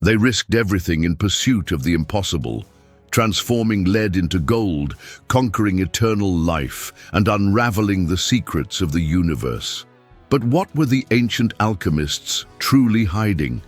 They risked everything in pursuit of the impossible, transforming lead into gold, conquering eternal life, and unraveling the secrets of the universe. But what were the ancient alchemists truly hiding?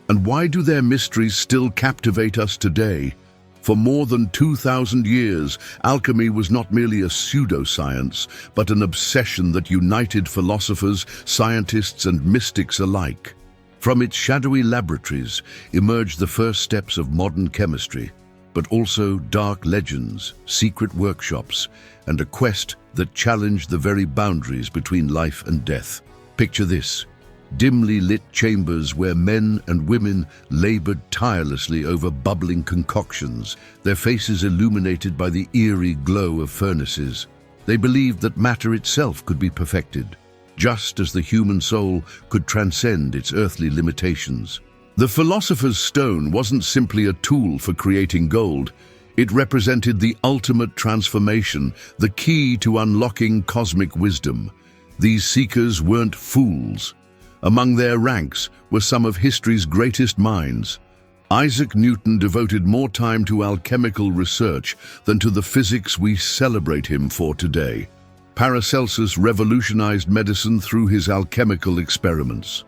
And why do their mysteries still captivate us today? For more than 2,000 years, alchemy was not merely a pseudoscience, but an obsession that united philosophers, scientists, and mystics alike. From its shadowy laboratories emerged the first steps of modern chemistry, but also dark legends, secret workshops, and a quest that challenged the very boundaries between life and death. Picture this: dimly lit chambers where men and women labored tirelessly over bubbling concoctions, their faces illuminated by the eerie glow of furnaces. They believed that matter itself could be perfected, just as the human soul could transcend its earthly limitations. The philosopher's stone wasn't simply a tool for creating gold. It represented the ultimate transformation, the key to unlocking cosmic wisdom. These seekers weren't fools. Among their ranks were some of history's greatest minds. Isaac Newton devoted more time to alchemical research than to the physics we celebrate him for today. Paracelsus revolutionized medicine through his alchemical experiments.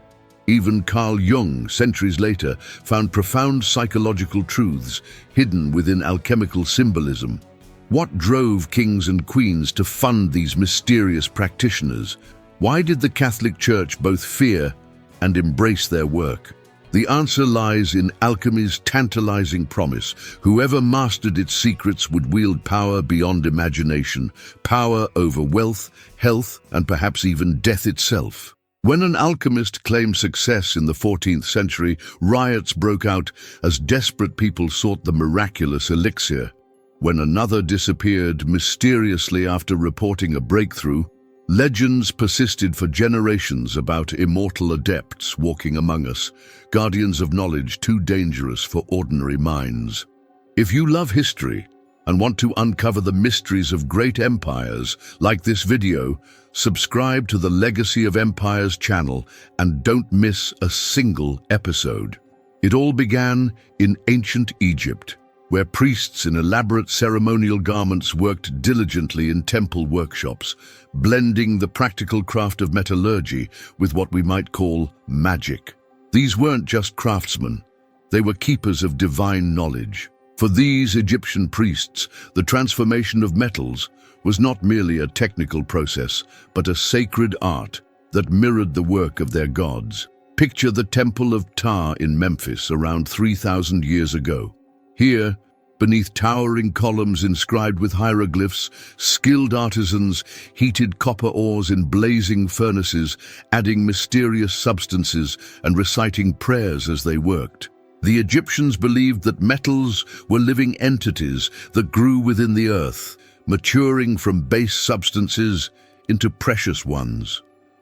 Even Carl Jung, centuries later, found profound psychological truths hidden within alchemical symbolism. What drove kings and queens to fund these mysterious practitioners? Why did the Catholic Church both fear and embrace their work? The answer lies in alchemy's tantalizing promise. Whoever mastered its secrets would wield power beyond imagination, power over wealth, health, and perhaps even death itself. When an alchemist claimed success in the 14th century, riots broke out as desperate people sought the miraculous elixir. When another disappeared mysteriously after reporting a breakthrough, legends persisted for generations about immortal adepts walking among us, guardians of knowledge too dangerous for ordinary minds. If you love history and want to uncover the mysteries of great empires like this video, subscribe to the Legacy of Empires channel and don't miss a single episode. It all began in ancient Egypt, where priests in elaborate ceremonial garments worked diligently in temple workshops, blending the practical craft of metallurgy with what we might call magic. These weren't just craftsmen, they were keepers of divine knowledge. For these Egyptian priests, the transformation of metals was not merely a technical process, but a sacred art that mirrored the work of their gods. Picture the Temple of Ptah in Memphis around 3,000 years ago. Here, beneath towering columns inscribed with hieroglyphs, skilled artisans heated copper ores in blazing furnaces, adding mysterious substances and reciting prayers as they worked. The Egyptians believed that metals were living entities that grew within the earth, maturing from base substances into precious ones.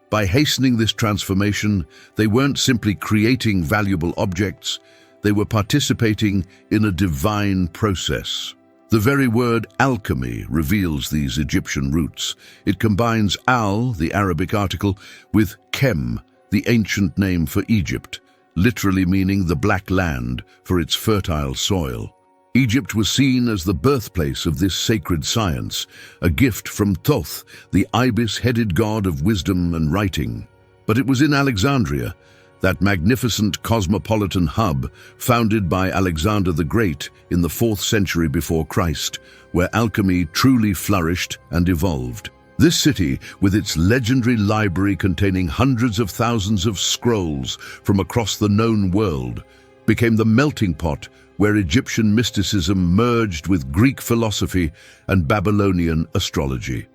By hastening this transformation, they weren't simply creating valuable objects, they were participating in a divine process. The very word alchemy reveals these Egyptian roots. It combines al, the Arabic article, with chem, the ancient name for Egypt, literally meaning the black land for its fertile soil. Egypt was seen as the birthplace of this sacred science, a gift from Thoth, the ibis-headed god of wisdom and writing. But it was in Alexandria, that magnificent cosmopolitan hub founded by Alexander the Great in the 4th century before Christ, where alchemy truly flourished and evolved. This city, with its legendary library containing hundreds of thousands of scrolls from across the known world, became the melting pot where Egyptian mysticism merged with Greek philosophy and Babylonian astrology.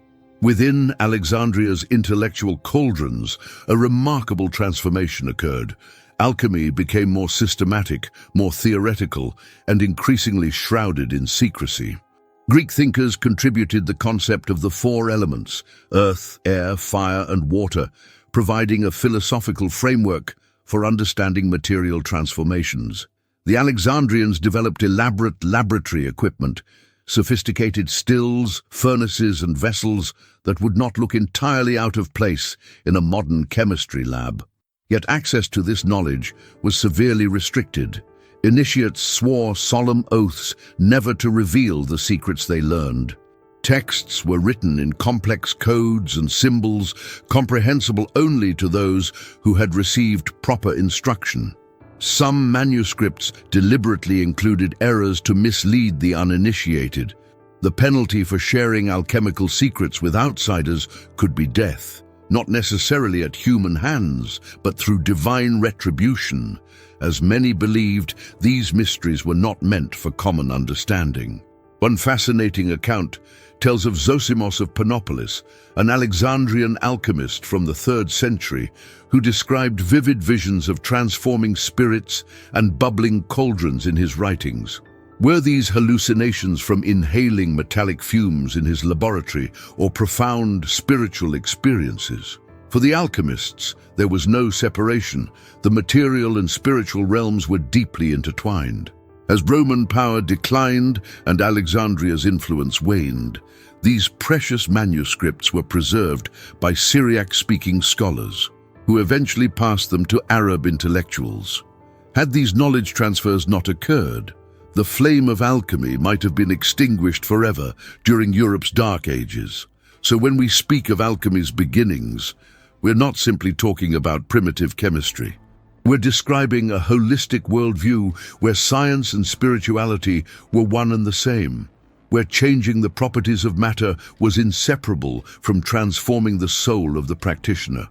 Within Alexandria's intellectual cauldrons, a remarkable transformation occurred. Alchemy became more systematic, more theoretical, and increasingly shrouded in secrecy. Greek thinkers contributed the concept of the 4 elements, earth, air, fire, and water, providing a philosophical framework for understanding material transformations. The Alexandrians developed elaborate laboratory equipment, sophisticated stills, furnaces, and vessels that would not look entirely out of place in a modern chemistry lab. Yet access to this knowledge was severely restricted. Initiates swore solemn oaths never to reveal the secrets they learned. Texts were written in complex codes and symbols comprehensible only to those who had received proper instruction. Some manuscripts deliberately included errors to mislead the uninitiated. The penalty for sharing alchemical secrets with outsiders could be death, not necessarily at human hands, but through divine retribution, as many believed these mysteries were not meant for common understanding. One fascinating account tells of Zosimos of Panopolis, an Alexandrian alchemist from the 3rd century, who described vivid visions of transforming spirits and bubbling cauldrons in his writings. Were these hallucinations from inhaling metallic fumes in his laboratory or profound spiritual experiences? For the alchemists, there was no separation. The material and spiritual realms were deeply intertwined. As Roman power declined and Alexandria's influence waned, these precious manuscripts were preserved by Syriac-speaking scholars, who eventually passed them to Arab intellectuals. Had these knowledge transfers not occurred, the flame of alchemy might have been extinguished forever during Europe's Dark Ages. So when we speak of alchemy's beginnings, we're not simply talking about primitive chemistry. We're describing a holistic worldview where science and spirituality were one and the same, where changing the properties of matter was inseparable from transforming the soul of the practitioner.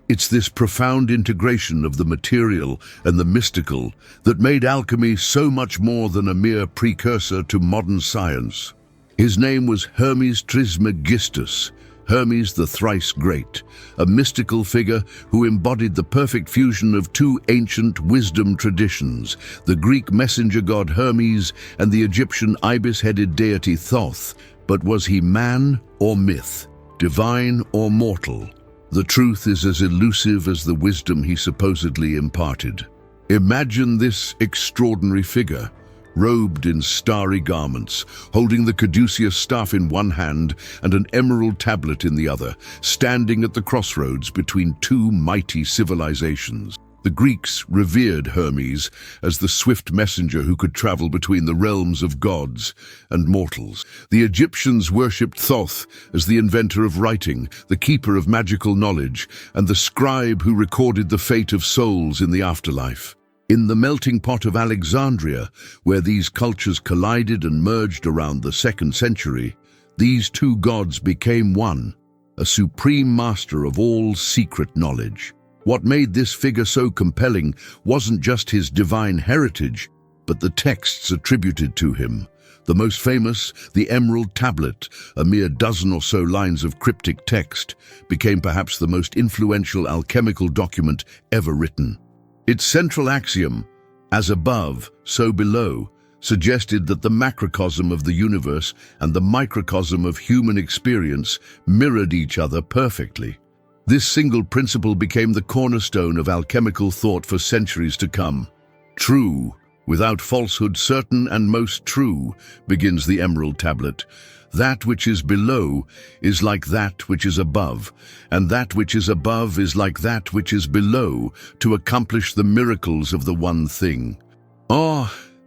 It's this profound integration of the material and the mystical that made alchemy so much more than a mere precursor to modern science. His name was Hermes Trismegistus, Hermes the thrice great, a mystical figure who embodied the perfect fusion of two ancient wisdom traditions, the Greek messenger god Hermes and the Egyptian ibis-headed deity Thoth. But was he man or myth, divine or mortal? The truth is as elusive as the wisdom he supposedly imparted. Imagine this extraordinary figure, robed in starry garments, holding the caduceus staff in one hand and an emerald tablet in the other, standing at the crossroads between two mighty civilizations. The Greeks revered Hermes as the swift messenger who could travel between the realms of gods and mortals. The Egyptians worshipped Thoth as the inventor of writing, the keeper of magical knowledge, and the scribe who recorded the fate of souls in the afterlife. In the melting pot of Alexandria, where these cultures collided and merged around the 2nd century, these two gods became one, a supreme master of all secret knowledge. What made this figure so compelling wasn't just his divine heritage, but the texts attributed to him. The most famous, the Emerald Tablet, a mere dozen or so lines of cryptic text, became perhaps the most influential alchemical document ever written. Its central axiom, as above, so below, suggested that the macrocosm of the universe and the microcosm of human experience mirrored each other perfectly. This single principle became the cornerstone of alchemical thought for centuries to come. True, without falsehood, certain and most true, begins the Emerald Tablet. That which is below is like that which is above, and that which is above is like that which is below, to accomplish the miracles of the one thing.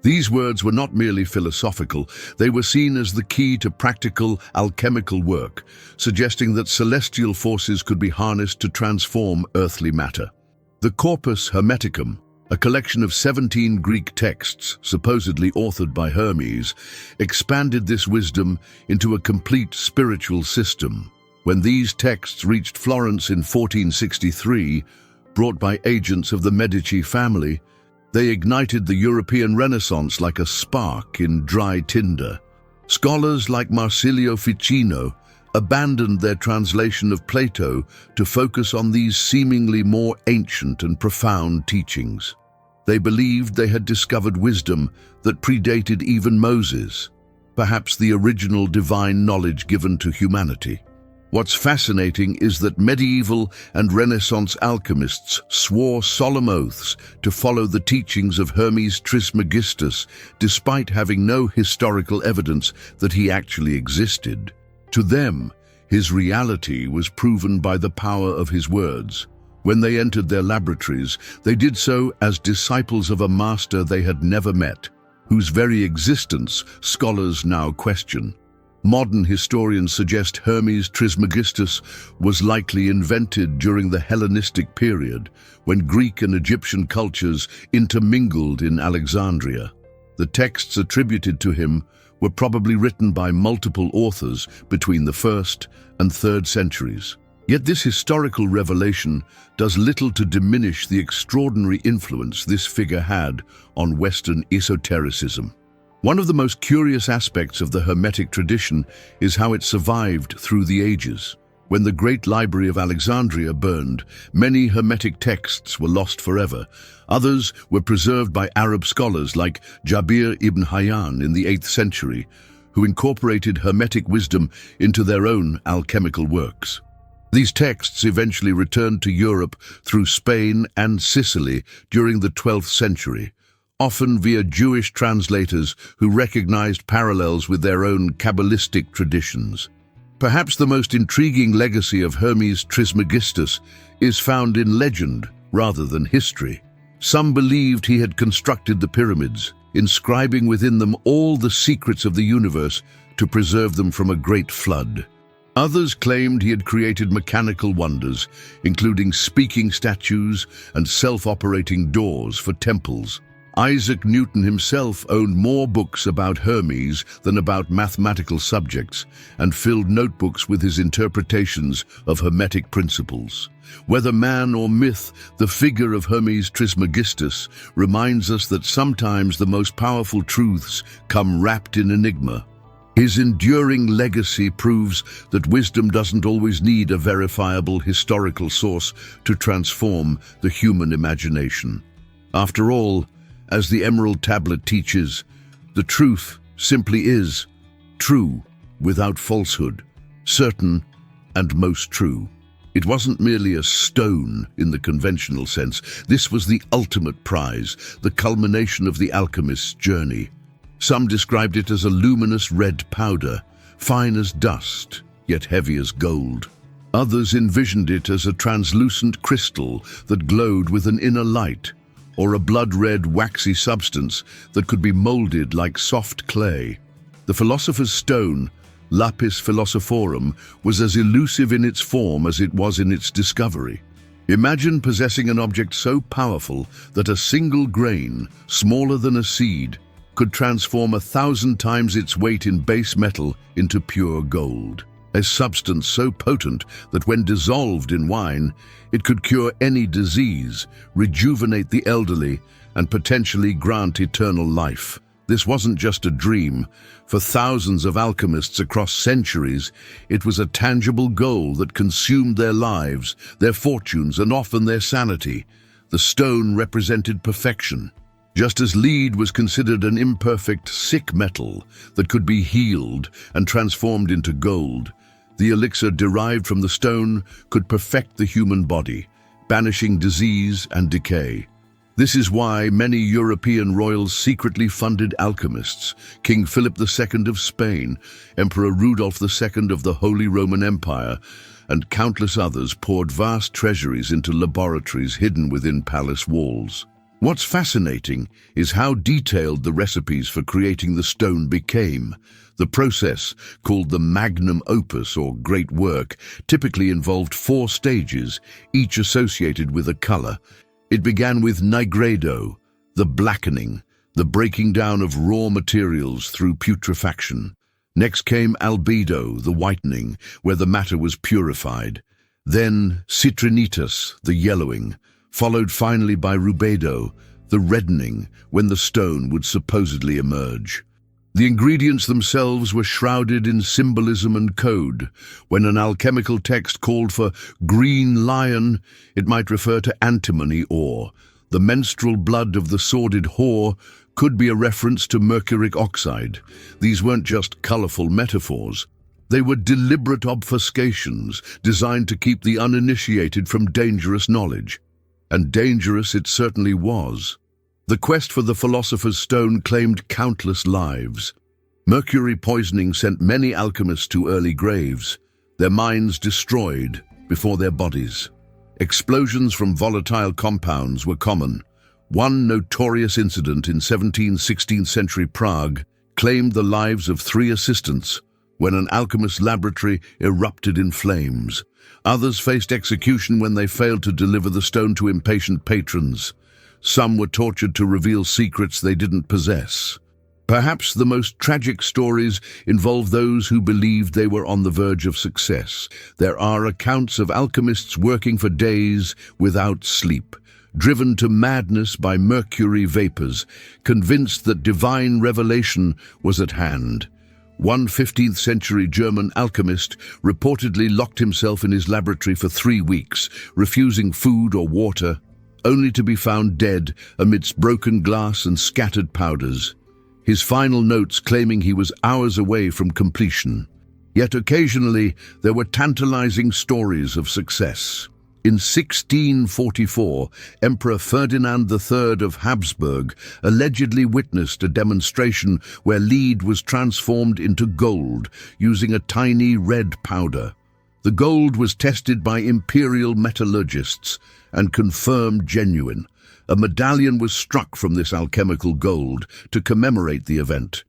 These words were not merely philosophical, they were seen as the key to practical alchemical work, suggesting that celestial forces could be harnessed to transform earthly matter. The Corpus Hermeticum, a collection of 17 Greek texts, supposedly authored by Hermes, expanded this wisdom into a complete spiritual system. When these texts reached Florence in 1463, brought by agents of the Medici family, they ignited the European Renaissance like a spark in dry tinder. Scholars like Marsilio Ficino abandoned their translation of Plato to focus on these seemingly more ancient and profound teachings. They believed they had discovered wisdom that predated even Moses, perhaps the original divine knowledge given to humanity. What's fascinating is that medieval and Renaissance alchemists swore solemn oaths to follow the teachings of Hermes Trismegistus, despite having no historical evidence that he actually existed. To them, his reality was proven by the power of his words. When they entered their laboratories, they did so as disciples of a master they had never met, whose very existence scholars now question. Modern historians suggest Hermes Trismegistus was likely invented during the Hellenistic period, when Greek and Egyptian cultures intermingled in Alexandria. The texts attributed to him were probably written by multiple authors between the 1st and 3rd centuries. Yet this historical revelation does little to diminish the extraordinary influence this figure had on Western esotericism. One of the most curious aspects of the Hermetic tradition is how it survived through the ages. When the Great Library of Alexandria burned, many Hermetic texts were lost forever. Others were preserved by Arab scholars like Jabir ibn Hayyan in the 8th century, who incorporated Hermetic wisdom into their own alchemical works. These texts eventually returned to Europe through Spain and Sicily during the 12th century, often via Jewish translators who recognized parallels with their own Kabbalistic traditions. Perhaps the most intriguing legacy of Hermes Trismegistus is found in legend rather than history. Some believed he had constructed the pyramids, inscribing within them all the secrets of the universe to preserve them from a great flood. Others claimed he had created mechanical wonders, including speaking statues and self-operating doors for temples. Isaac Newton himself owned more books about Hermes than about mathematical subjects and filled notebooks with his interpretations of Hermetic principles. Whether man or myth, the figure of Hermes Trismegistus reminds us that sometimes the most powerful truths come wrapped in enigma. His enduring legacy proves that wisdom doesn't always need a verifiable historical source to transform the human imagination. After all, as the Emerald Tablet teaches, the truth simply is true without falsehood, certain and most true. It wasn't merely a stone in the conventional sense. This was the ultimate prize, the culmination of the alchemist's journey. Some described it as a luminous red powder, fine as dust, yet heavy as gold. Others envisioned it as a translucent crystal that glowed with an inner light, or a blood-red waxy substance that could be molded like soft clay. The philosopher's stone, lapis philosophorum, was as elusive in its form as it was in its discovery. Imagine possessing an object so powerful that a single grain, smaller than a seed, could transform 1,000 times its weight in base metal into pure gold. A substance so potent that when dissolved in wine, it could cure any disease, rejuvenate the elderly, and potentially grant eternal life. This wasn't just a dream. For thousands of alchemists across centuries, it was a tangible goal that consumed their lives, their fortunes, and often their sanity. The stone represented perfection. Just as lead was considered an imperfect, sick metal that could be healed and transformed into gold, the elixir derived from the stone could perfect the human body, banishing disease and decay. This is why many European royals secretly funded alchemists. King Philip II of Spain, Emperor Rudolph II of the Holy Roman Empire, and countless others poured vast treasuries into laboratories hidden within palace walls. What's fascinating is how detailed the recipes for creating the stone became. The process, called the magnum opus or great work, typically involved 4 stages, each associated with a color. It began with nigredo, the blackening, the breaking down of raw materials through putrefaction. Next came albedo, the whitening, where the matter was purified. Then citrinitas, the yellowing, followed finally by rubedo, the reddening, when the stone would supposedly emerge. The ingredients themselves were shrouded in symbolism and code. When an alchemical text called for green lion, it might refer to antimony, or the menstrual blood of the sordid whore could be a reference to mercuric oxide. These weren't just colorful metaphors. They were deliberate obfuscations designed to keep the uninitiated from dangerous knowledge. And dangerous it certainly was. The quest for the philosopher's stone claimed countless lives. Mercury poisoning sent many alchemists to early graves, their minds destroyed before their bodies. Explosions from volatile compounds were common. One notorious incident in 17th–16th century Prague claimed the lives of 3 assistants when an alchemist's laboratory erupted in flames. Others faced execution when they failed to deliver the stone to impatient patrons. Some were tortured to reveal secrets they didn't possess. Perhaps the most tragic stories involve those who believed they were on the verge of success. There are accounts of alchemists working for days without sleep, driven to madness by mercury vapors, convinced that divine revelation was at hand. One 15th century German alchemist reportedly locked himself in his laboratory for 3 weeks, refusing food or water, only to be found dead amidst broken glass and scattered powders. His final notes claiming he was hours away from completion. Yet occasionally there were tantalizing stories of success. In 1644, Emperor Ferdinand III of Habsburg allegedly witnessed a demonstration where lead was transformed into gold using a tiny red powder. The gold was tested by imperial metallurgists and confirmed genuine. A medallion was struck from this alchemical gold to commemorate the event.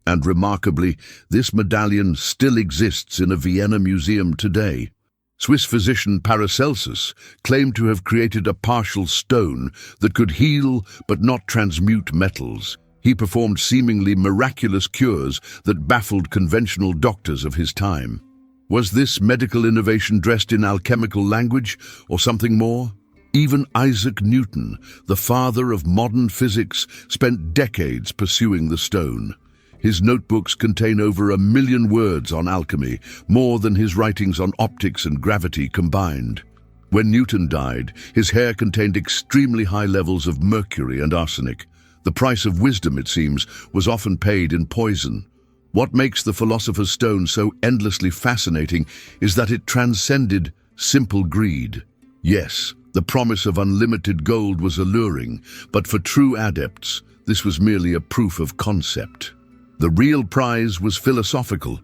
And remarkably, this medallion still exists in a Vienna museum today. Swiss physician Paracelsus claimed to have created a partial stone that could heal but not transmute metals. He performed seemingly miraculous cures that baffled conventional doctors of his time. Was this medical innovation dressed in alchemical language or something more? Even Isaac Newton, the father of modern physics, spent decades pursuing the stone. His notebooks contain over 1 million words on alchemy, more than his writings on optics and gravity combined. When Newton died, his hair contained extremely high levels of mercury and arsenic. The price of wisdom, it seems, was often paid in poison. What makes the Philosopher's Stone so endlessly fascinating is that it transcended simple greed. Yes, the promise of unlimited gold was alluring, but for true adepts, this was merely a proof of concept. The real prize was philosophical: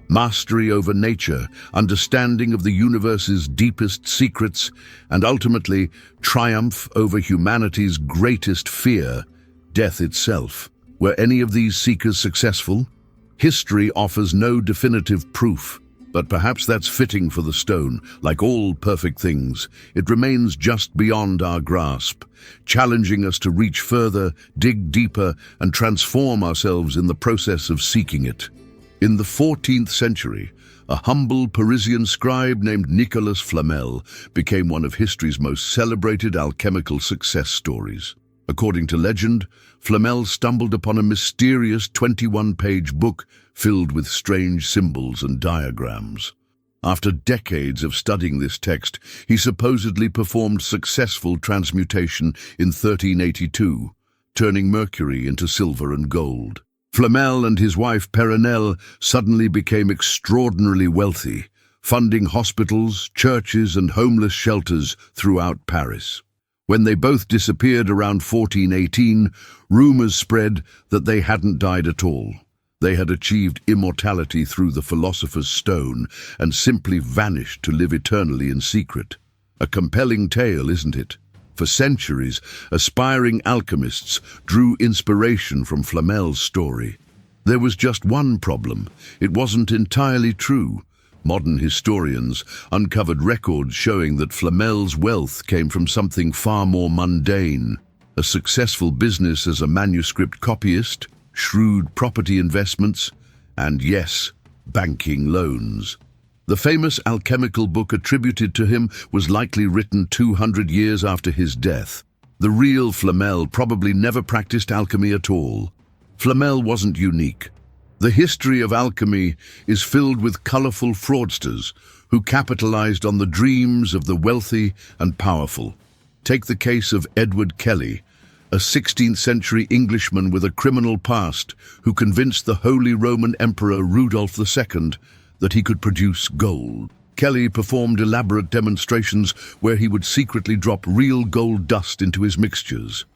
mastery over nature, understanding of the universe's deepest secrets, and ultimately triumph over humanity's greatest fear, death itself. Were any of these seekers successful? History offers no definitive proof, but perhaps that's fitting for the stone. Like all perfect things, it remains just beyond our grasp, challenging us to reach further, dig deeper, and transform ourselves in the process of seeking it. In the 14th century, a humble Parisian scribe named Nicolas Flamel became one of history's most celebrated alchemical success stories. According to legend, Flamel stumbled upon a mysterious 21-page book filled with strange symbols and diagrams. After decades of studying this text, he supposedly performed successful transmutation in 1382, turning mercury into silver and gold. Flamel and his wife Perenelle suddenly became extraordinarily wealthy, funding hospitals, churches, and homeless shelters throughout Paris. When they both disappeared around 1418, rumors spread that they hadn't died at all. They had achieved immortality through the Philosopher's Stone and simply vanished to live eternally in secret. A compelling tale, isn't it? For centuries, aspiring alchemists drew inspiration from Flamel's story. There was just one problem: it wasn't entirely true. Modern historians uncovered records showing that Flamel's wealth came from something far more mundane: a successful business as a manuscript copyist, shrewd property investments, and yes, banking loans. The famous alchemical book attributed to him was likely written 200 years after his death. The real Flamel probably never practiced alchemy at all. Flamel wasn't unique. The history of alchemy is filled with colorful fraudsters who capitalized on the dreams of the wealthy and powerful. Take the case of Edward Kelly, a 16th century Englishman with a criminal past who convinced the Holy Roman Emperor Rudolph II that he could produce gold. Kelly performed elaborate demonstrations where he would secretly drop real gold dust into his mixtures.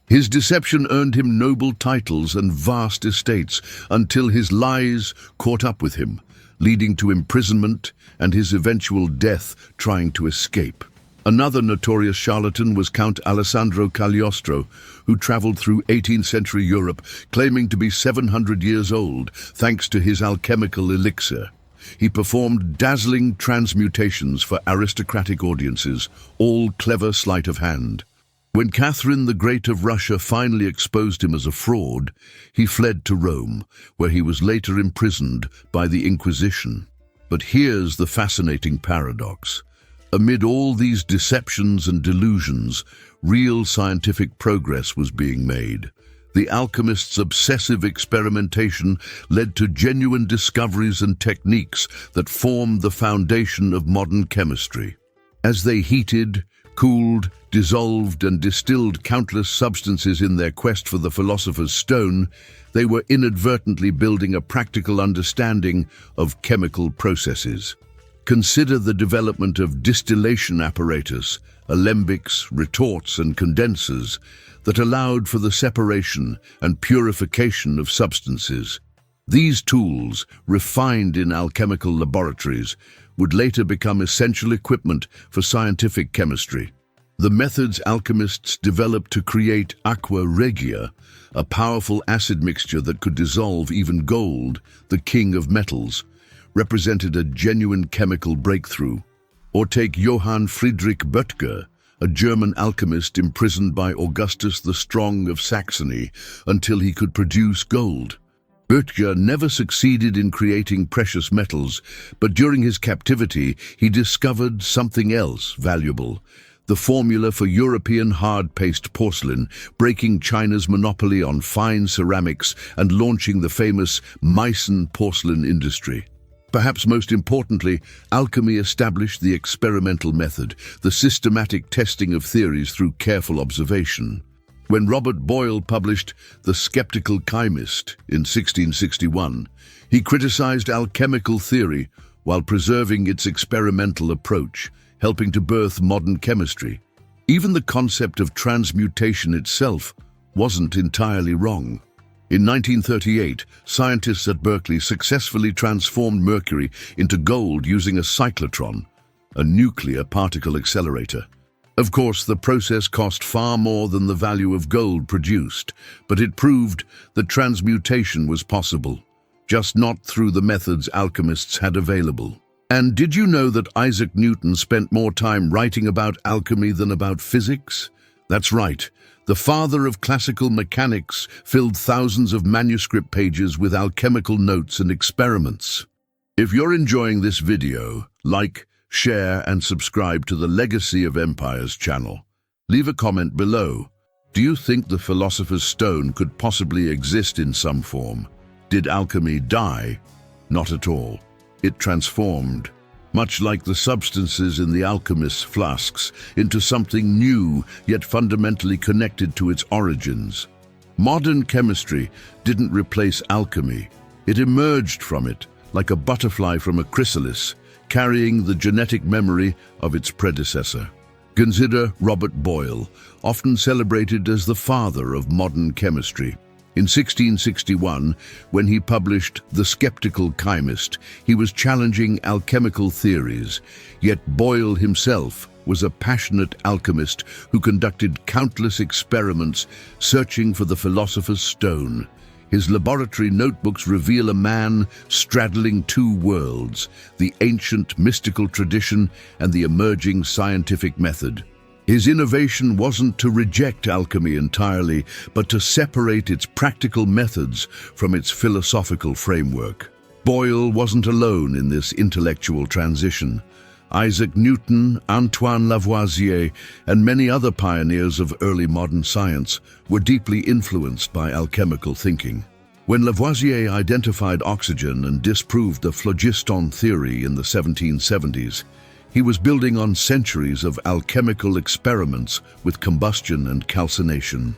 His deception earned him noble titles and vast estates until his lies caught up with him, leading to imprisonment and his eventual death trying to escape. Another notorious charlatan was Count Alessandro Cagliostro, who traveled through 18th century Europe, claiming to be 700 years old, thanks to his alchemical elixir. He performed dazzling transmutations for aristocratic audiences, all clever sleight of hand. When Catherine the Great of Russia finally exposed him as a fraud, he fled to Rome, where he was later imprisoned by the Inquisition. But here's the fascinating paradox. Amid all these deceptions and delusions, real scientific progress was being made. The alchemists' obsessive experimentation led to genuine discoveries and techniques that formed the foundation of modern chemistry. As they heated, cooled, dissolved, and distilled countless substances in their quest for the philosopher's stone, they were inadvertently building a practical understanding of chemical processes. Consider the development of distillation apparatus, alembics, retorts, and condensers that allowed for the separation and purification of substances. These tools, refined in alchemical laboratories, would later become essential equipment for scientific chemistry. The methods alchemists developed to create aqua regia, a powerful acid mixture that could dissolve even gold, the king of metals, represented a genuine chemical breakthrough. Or take Johann Friedrich Böttger, a German alchemist imprisoned by Augustus the Strong of Saxony until he could produce gold. Böttger never succeeded in creating precious metals, but during his captivity he discovered something else valuable: the formula for European hard-paste porcelain, breaking China's monopoly on fine ceramics and launching the famous Meissen porcelain industry. Perhaps most importantly, alchemy established the experimental method, the systematic testing of theories through careful observation. When Robert Boyle published The Skeptical Chymist in 1661, he criticized alchemical theory while preserving its experimental approach, helping to birth modern chemistry. Even the concept of transmutation itself wasn't entirely wrong. In 1938, scientists at Berkeley successfully transformed mercury into gold using a cyclotron, a nuclear particle accelerator. Of course, the process cost far more than the value of gold produced, but it proved that transmutation was possible, just not through the methods alchemists had available. And did you know that Isaac Newton spent more time writing about alchemy than about physics? That's right. The father of classical mechanics filled thousands of manuscript pages with alchemical notes and experiments. If you're enjoying this video, like, share, and subscribe to the Legacy of Empires channel. Leave a comment below. Do you think the Philosopher's Stone could possibly exist in some form? Did alchemy die? Not at all. It transformed, much like the substances in the alchemist's flasks, into something new yet fundamentally connected to its origins. Modern chemistry didn't replace alchemy. It emerged from it, like a butterfly from a chrysalis, carrying the genetic memory of its predecessor. Consider Robert Boyle, often celebrated as the father of modern chemistry. In 1661, when he published The Skeptical Chymist, he was challenging alchemical theories, yet Boyle himself was a passionate alchemist who conducted countless experiments searching for the philosopher's stone. His laboratory notebooks reveal a man straddling two worlds, the ancient mystical tradition and the emerging scientific method. His innovation wasn't to reject alchemy entirely, but to separate its practical methods from its philosophical framework. Boyle wasn't alone in this intellectual transition. Isaac Newton, Antoine Lavoisier, and many other pioneers of early modern science were deeply influenced by alchemical thinking. When Lavoisier identified oxygen and disproved the phlogiston theory in the 1770s, he was building on centuries of alchemical experiments with combustion and calcination.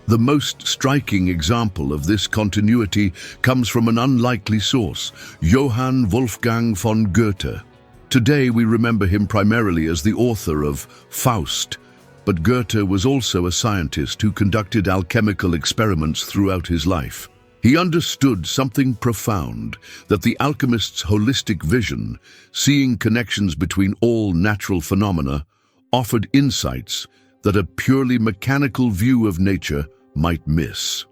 The most striking example of this continuity comes from an unlikely source, Johann Wolfgang von Goethe. Today we remember him primarily as the author of Faust, but Goethe was also a scientist who conducted alchemical experiments throughout his life. He understood something profound, that the alchemist's holistic vision, seeing connections between all natural phenomena, offered insights that a purely mechanical view of nature might miss.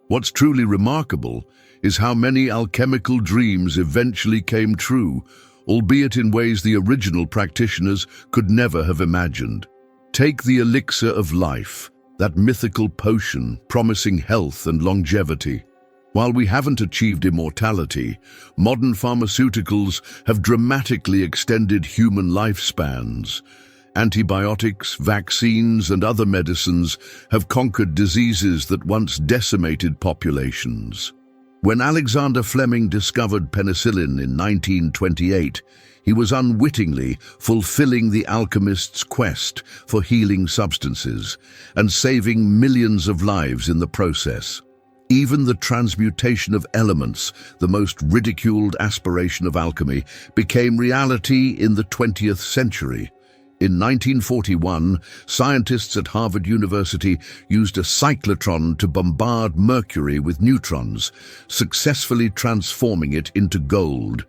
What's truly remarkable is how many alchemical dreams eventually came true, albeit in ways the original practitioners could never have imagined. Take the elixir of life, that mythical potion promising health and longevity. While we haven't achieved immortality, modern pharmaceuticals have dramatically extended human lifespans. Antibiotics, vaccines, and other medicines have conquered diseases that once decimated populations. When Alexander Fleming discovered penicillin in 1928, he was unwittingly fulfilling the alchemist's quest for healing substances and saving millions of lives in the process. Even the transmutation of elements, the most ridiculed aspiration of alchemy, became reality in the 20th century. In 1941, scientists at Harvard University used a cyclotron to bombard mercury with neutrons, successfully transforming it into gold.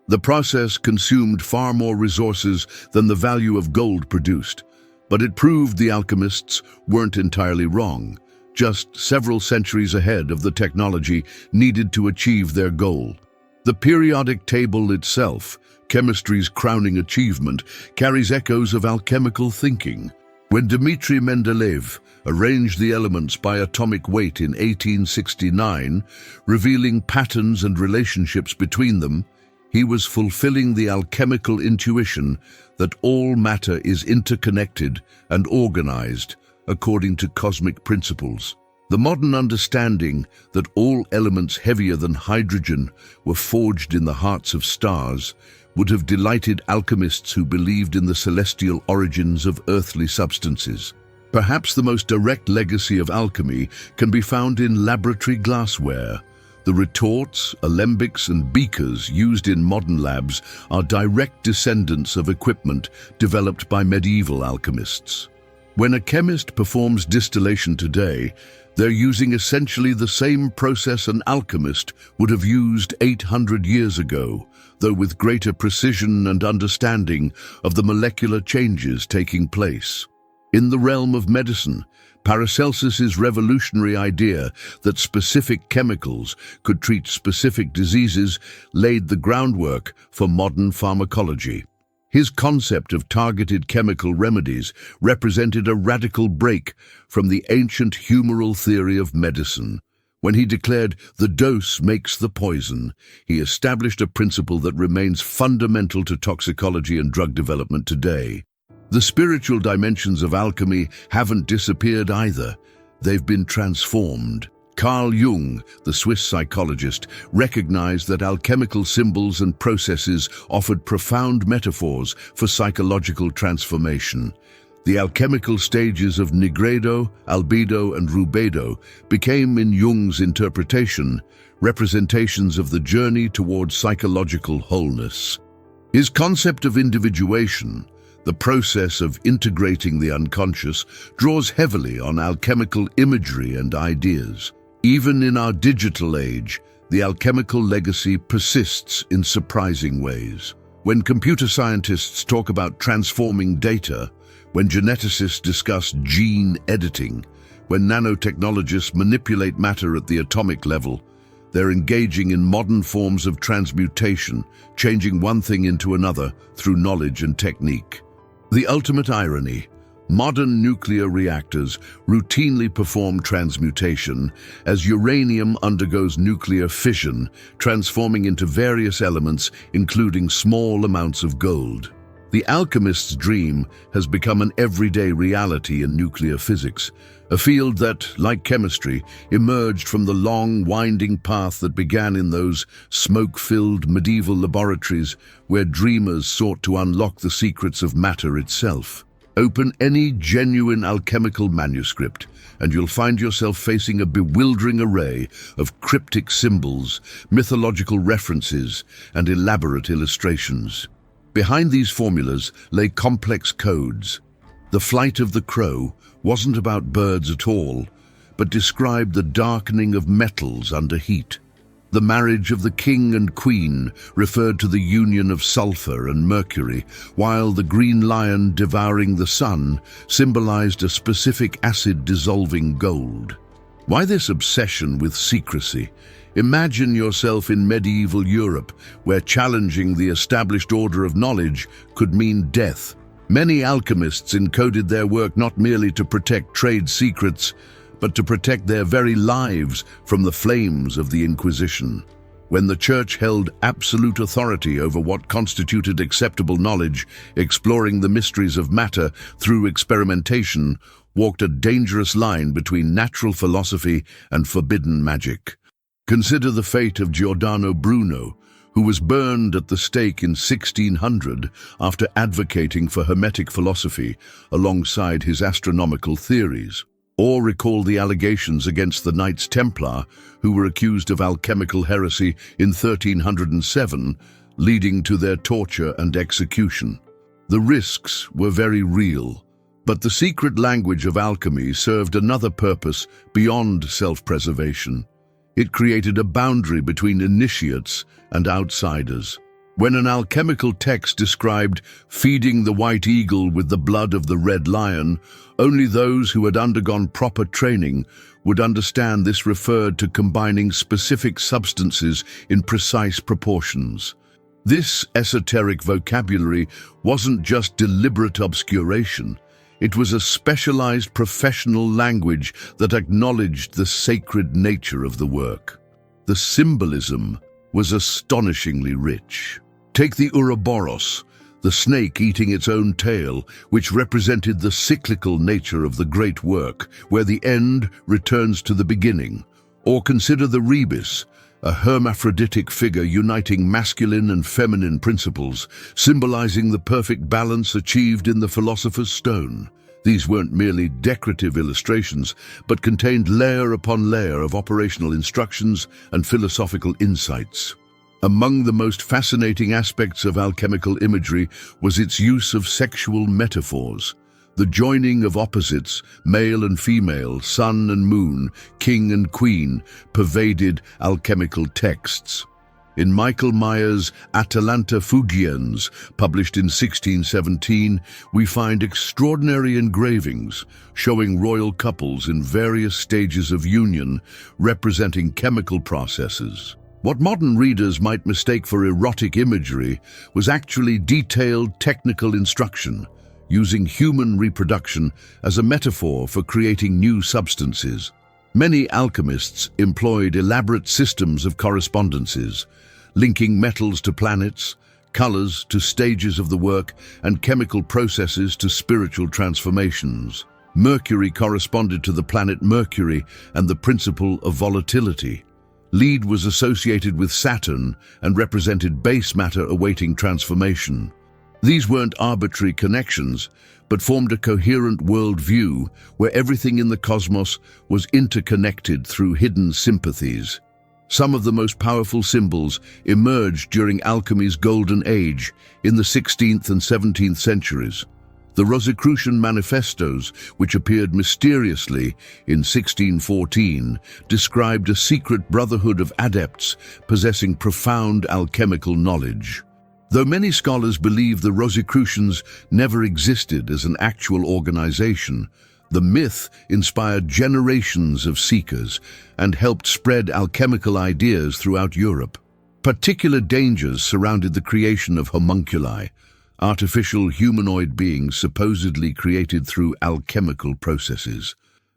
The process consumed far more resources than the value of gold produced, but it proved the alchemists weren't entirely wrong, just several centuries ahead of the technology needed to achieve their goal. The periodic table itself, chemistry's crowning achievement, carries echoes of alchemical thinking. When Dmitri Mendeleev arranged the elements by atomic weight in 1869, revealing patterns and relationships between them, he was fulfilling the alchemical intuition that all matter is interconnected and organized according to cosmic principles. The modern understanding that all elements heavier than hydrogen were forged in the hearts of stars would have delighted alchemists who believed in the celestial origins of earthly substances. Perhaps the most direct legacy of alchemy can be found in laboratory glassware. The retorts, alembics, and beakers used in modern labs are direct descendants of equipment developed by medieval alchemists. When a chemist performs distillation today, they're using essentially the same process an alchemist would have used 800 years ago, though with greater precision and understanding of the molecular changes taking place. In the realm of medicine, Paracelsus's revolutionary idea that specific chemicals could treat specific diseases laid the groundwork for modern pharmacology. His concept of targeted chemical remedies represented a radical break from the ancient humoral theory of medicine. When he declared, "The dose makes the poison," he established a principle that remains fundamental to toxicology and drug development today. The spiritual dimensions of alchemy haven't disappeared either. They've been transformed. Carl Jung, the Swiss psychologist, recognized that alchemical symbols and processes offered profound metaphors for psychological transformation. The alchemical stages of nigredo, albedo, and rubedo became, in Jung's interpretation, representations of the journey towards psychological wholeness. His concept of individuation, the process of integrating the unconscious, draws heavily on alchemical imagery and ideas. Even in our digital age, the alchemical legacy persists in surprising ways. When computer scientists talk about transforming data, when geneticists discuss gene editing, when nanotechnologists manipulate matter at the atomic level, they're engaging in modern forms of transmutation, changing one thing into another through knowledge and technique. The ultimate irony: modern nuclear reactors routinely perform transmutation as uranium undergoes nuclear fission, transforming into various elements, including small amounts of gold. The alchemist's dream has become an everyday reality in nuclear physics, a field that, like chemistry, emerged from the long, winding path that began in those smoke-filled medieval laboratories where dreamers sought to unlock the secrets of matter itself. Open any genuine alchemical manuscript, and you'll find yourself facing a bewildering array of cryptic symbols, mythological references, and elaborate illustrations. Behind these formulas lay complex codes. The flight of the crow wasn't about birds at all, but described the darkening of metals under heat. The marriage of the king and queen referred to the union of sulfur and mercury, while the green lion devouring the sun symbolized a specific acid-dissolving gold. Why this obsession with secrecy? Imagine yourself in medieval Europe, where challenging the established order of knowledge could mean death. Many alchemists encoded their work not merely to protect trade secrets, but to protect their very lives from the flames of the Inquisition. When the Church held absolute authority over what constituted acceptable knowledge, exploring the mysteries of matter through experimentation walked a dangerous line between natural philosophy and forbidden magic. Consider the fate of Giordano Bruno, who was burned at the stake in 1600 after advocating for Hermetic philosophy alongside his astronomical theories. Or recall the allegations against the Knights Templar, who were accused of alchemical heresy in 1307, leading to their torture and execution. The risks were very real, but the secret language of alchemy served another purpose beyond self-preservation. It created a boundary between initiates and outsiders. When an alchemical text described feeding the white eagle with the blood of the red lion, only those who had undergone proper training would understand this referred to combining specific substances in precise proportions. This esoteric vocabulary wasn't just deliberate obscuration. It was a specialized professional language that acknowledged the sacred nature of the work. The symbolism was astonishingly rich. Take the Ouroboros, the snake eating its own tail, which represented the cyclical nature of the great work, where the end returns to the beginning. Or consider the rebis, a hermaphroditic figure uniting masculine and feminine principles, symbolizing the perfect balance achieved in the Philosopher's Stone. These weren't merely decorative illustrations, but contained layer upon layer of operational instructions and philosophical insights. Among the most fascinating aspects of alchemical imagery was its use of sexual metaphors. The joining of opposites, male and female, sun and moon, king and queen, pervaded alchemical texts. In Michael Meyer's Atalanta Fugiens, published in 1617, we find extraordinary engravings showing royal couples in various stages of union, representing chemical processes. What modern readers might mistake for erotic imagery was actually detailed technical instruction, using human reproduction as a metaphor for creating new substances. Many alchemists employed elaborate systems of correspondences, linking metals to planets, colors to stages of the work, and chemical processes to spiritual transformations. Mercury corresponded to the planet Mercury and the principle of volatility. Lead was associated with Saturn and represented base matter awaiting transformation. These weren't arbitrary connections, but formed a coherent worldview where everything in the cosmos was interconnected through hidden sympathies. Some of the most powerful symbols emerged during alchemy's golden age in the 16th and 17th centuries. The Rosicrucian manifestos, which appeared mysteriously in 1614, described a secret brotherhood of adepts possessing profound alchemical knowledge. Though many scholars believe the Rosicrucians never existed as an actual organization, the myth inspired generations of seekers and helped spread alchemical ideas throughout Europe. Particular dangers surrounded the creation of homunculi, artificial humanoid beings supposedly created through alchemical processes.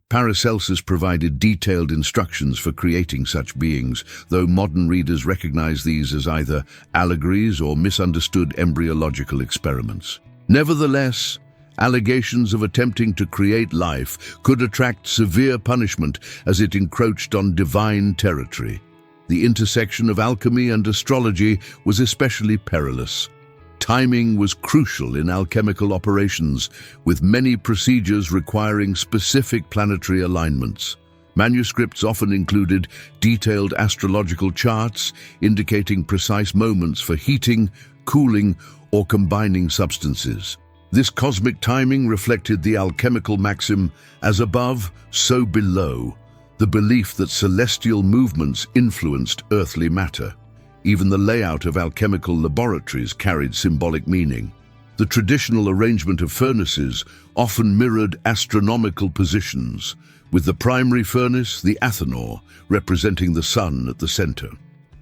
Paracelsus provided detailed instructions for creating such beings, though modern readers recognize these as either allegories or misunderstood embryological experiments. Nevertheless, allegations of attempting to create life could attract severe punishment as it encroached on divine territory. The intersection of alchemy and astrology was especially perilous. Timing was crucial in alchemical operations, with many procedures requiring specific planetary alignments. Manuscripts often included detailed astrological charts indicating precise moments for heating, cooling, or combining substances. This cosmic timing reflected the alchemical maxim, as above, so below. the belief that celestial movements influenced earthly matter. Even the layout of alchemical laboratories carried symbolic meaning. The traditional arrangement of furnaces often mirrored astronomical positions, with the primary furnace, the Athanor, representing the sun at the center.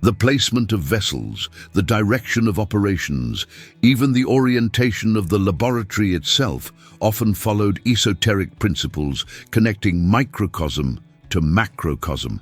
The placement of vessels, the direction of operations, even the orientation of the laboratory itself often followed esoteric principles connecting microcosm to macrocosm.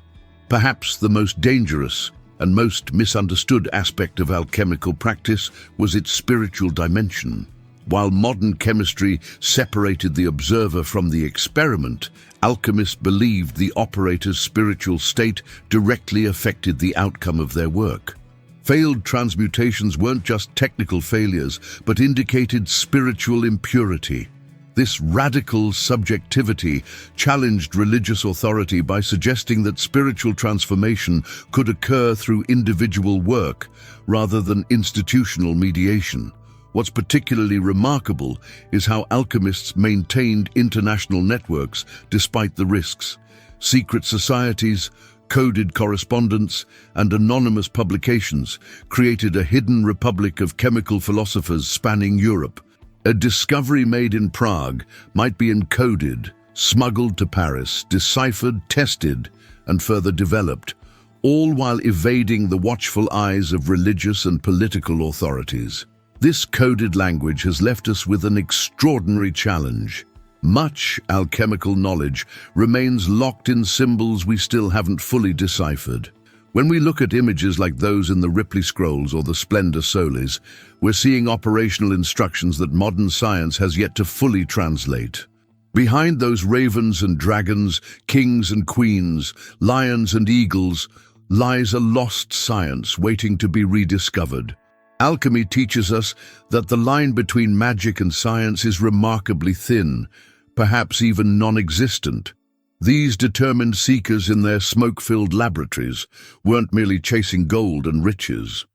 Perhaps the most dangerous and most misunderstood aspect of alchemical practice was its spiritual dimension. While modern chemistry separated the observer from the experiment, alchemists believed the operator's spiritual state directly affected the outcome of their work. Failed transmutations weren't just technical failures, but indicated spiritual impurity. This radical subjectivity challenged religious authority by suggesting that spiritual transformation could occur through individual work rather than institutional mediation. What's particularly remarkable is how alchemists maintained international networks despite the risks. Secret societies, coded correspondence, and anonymous publications created a hidden republic of chemical philosophers spanning Europe. A discovery made in Prague might be encoded, smuggled to Paris, deciphered, tested, and further developed, all while evading the watchful eyes of religious and political authorities. This coded language has left us with an extraordinary challenge. Much alchemical knowledge remains locked in symbols we still haven't fully deciphered. When we look at images like those in the Ripley Scrolls or the Splendor Solis, we're seeing operational instructions that modern science has yet to fully translate. Behind those ravens and dragons, kings and queens, lions and eagles, lies a lost science waiting to be rediscovered. Alchemy teaches us that the line between magic and science is remarkably thin, perhaps even non-existent. These determined seekers in their smoke-filled laboratories weren't merely chasing gold and riches.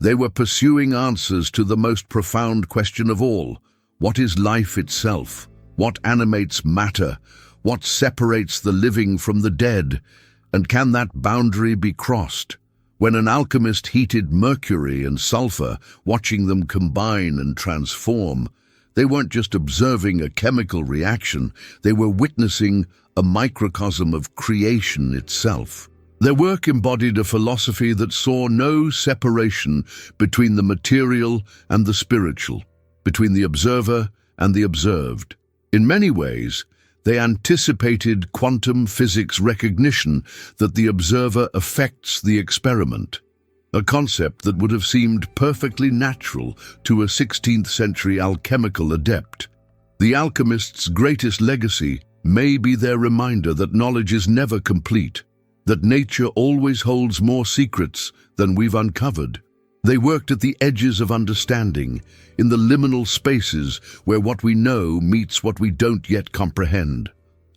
They were pursuing answers to the most profound question of all: what is life itself? What animates matter? What separates the living from the dead? And can that boundary be crossed? When an alchemist heated mercury and sulfur, watching them combine and transform, they weren't just observing a chemical reaction, they were witnessing a microcosm of creation itself. Their work embodied a philosophy that saw no separation between the material and the spiritual, between the observer and the observed. In many ways, they anticipated quantum physics recognition that the observer affects the experiment, a concept that would have seemed perfectly natural to a 16th century alchemical adept. The alchemists' greatest legacy may be their reminder that knowledge is never complete, that nature always holds more secrets than we've uncovered. They worked at the edges of understanding, in the liminal spaces where what we know meets what we don't yet comprehend.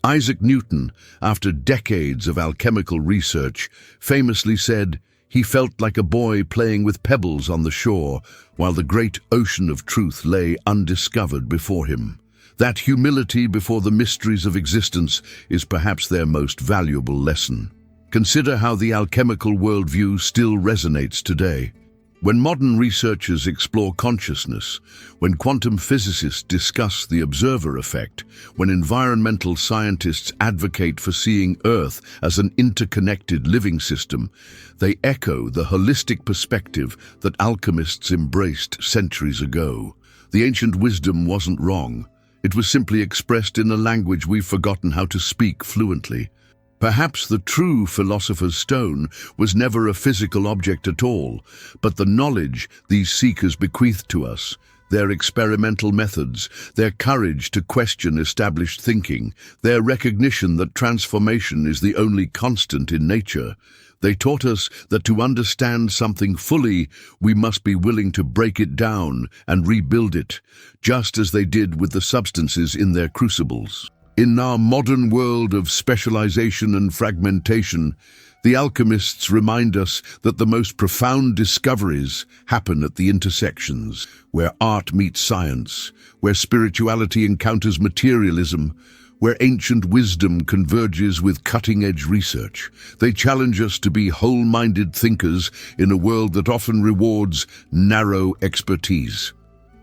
Isaac Newton, after decades of alchemical research, famously said he felt like a boy playing with pebbles on the shore while the great ocean of truth lay undiscovered before him. That humility before the mysteries of existence is perhaps their most valuable lesson. Consider how the alchemical worldview still resonates today. When modern researchers explore consciousness, when quantum physicists discuss the observer effect, when environmental scientists advocate for seeing Earth as an interconnected living system, they echo the holistic perspective that alchemists embraced centuries ago. The ancient wisdom wasn't wrong. It was simply expressed in a language we've forgotten how to speak fluently. Perhaps the true philosopher's stone was never a physical object at all, but the knowledge these seekers bequeathed to us, their experimental methods, their courage to question established thinking, their recognition that transformation is the only constant in nature. They taught us that to understand something fully, we must be willing to break it down and rebuild it, just as they did with the substances in their crucibles. In our modern world of specialization and fragmentation, the alchemists remind us that the most profound discoveries happen at the intersections, where art meets science, where spirituality encounters materialism, where ancient wisdom converges with cutting-edge research. They challenge us to be whole-minded thinkers in a world that often rewards narrow expertise.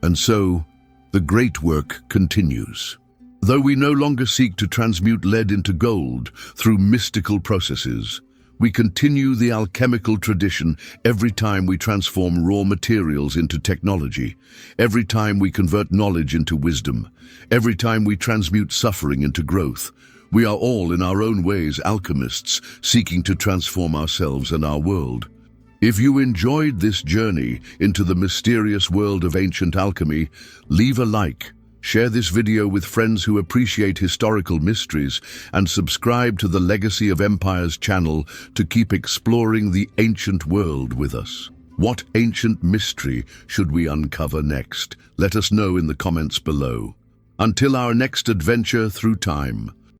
And so, the great work continues. Though we no longer seek to transmute lead into gold through mystical processes, we continue the alchemical tradition every time we transform raw materials into technology, every time we convert knowledge into wisdom, every time we transmute suffering into growth. We are all, in our own ways, alchemists, seeking to transform ourselves and our world. If you enjoyed this journey into the mysterious world of ancient alchemy, leave a like, share this video with friends who appreciate historical mysteries, and subscribe to the Legacy of Empires channel to keep exploring the ancient world with us. What ancient mystery should we uncover next? Let us know in the comments below. Until our next adventure through time,